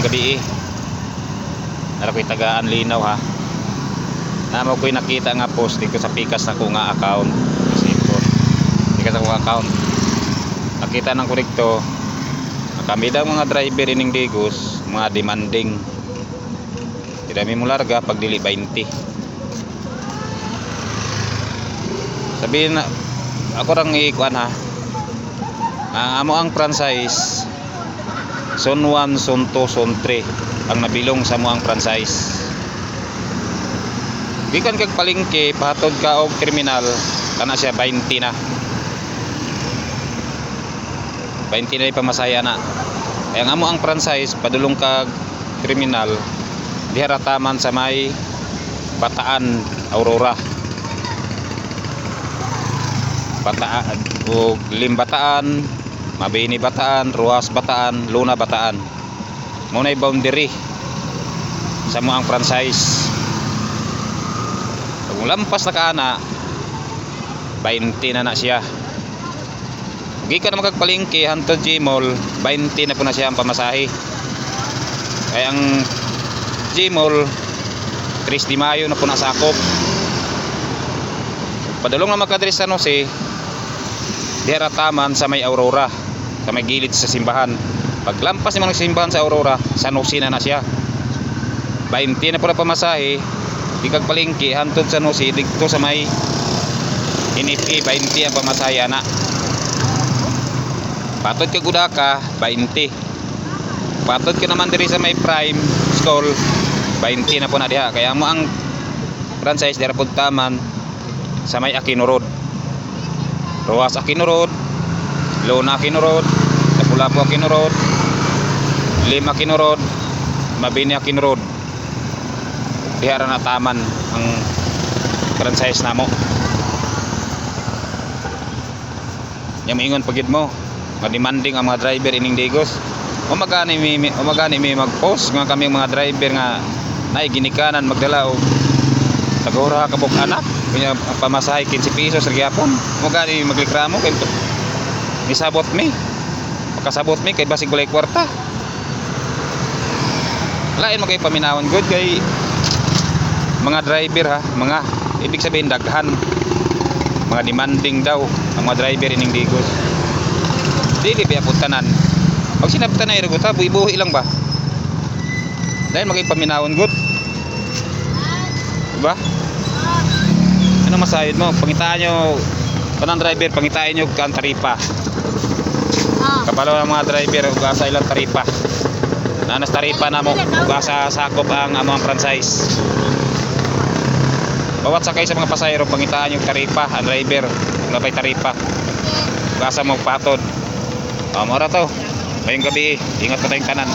gabi nara ko'y tagaan linaw ha. Namo ko'y nakita nga post dito sa pikas na ko nga account. Pikas ako account. Nakita ng korekto. Kami daw mga driver ining Digos, mga demanding. Tidak mi mo larga pag dili 20. Sabihin na ako rang ikuan ha. Amo ang franchise Zone 1, Zone 2, Zone 3 ang nabilong sa mo ang franchise. Gikan kag palengke pahatod ka og terminal kana siya 20 na. 20 na ipamasaya na. Kaya nga mo ang franchise padulong kag terminal diharataman sa may Bataan, Aurora. Bataan o Limbataan, Mabini Bataan, Ruas Bataan, Luna Bataan. Muna yung boundary sa mo ang franchise. Kung lampas na kaana 20 na siya. Gikan na magkagpalingki hantod Gmall 20 na po na siya ang pamasahe. Kaya ang Gmall 3 de Mayo na po nasakop. Padulong na magkadres sa Jose diharataman sa may Aurora, sa may gilid sa simbahan. Paglampas naman ng simbahan sa Aurora, San Jose na siya. 20 na po na pamasahe. Di kagpalingki hantod sa Jose dito sa may NFA 20 ang pamasaya na. Patod ka Gudaka 20. Patod ka naman diri sa may Prime School 20 na po na diha. Kaya mo ang franchise dira pud taman sa may Aquino Road, Ruas Aquino Road, Luna Aquino Road, Lapu-Lapu Aquino Road, Lima Aquino Road, Mabini Aquino Road. Diha ra na taman ang franchise namo. Yang maingon pagid mo demanding ang mga driver ining Digos. Umagani mi mag-post nga kami mga driver nga nay ginikanan magdala og tagura kabog anak kunya pamasahe 15 pesos sa gyapon. Umagani maglikramo kay nisabot mi. Makasabot mi kay basig walay kwarta. Lain mo kay paminawon good kay mga driver ha, mga ibig sabihin daghan. Mga demanding daw ang mga driver ining Digos. Dili biya puntanan. Pag sinabtan na irugot ha, buhi-buhi lang ba? Dahil maging paminawon good. Diba? Ano masayod mo? Pangitaan nyo, kanang driver, pangitaan nyo kang taripa. Kapalo ng mga driver, ugasa ilang taripa. Nanas taripa na mo, ugasa sakop ang among franchise. Bawat sakay sa mga pasayro, pangitaan yung taripa, ang driver, kung napay taripa. Ugasa mo patod. Mora to. Ngayong gabi, ingat ka tayong kanan.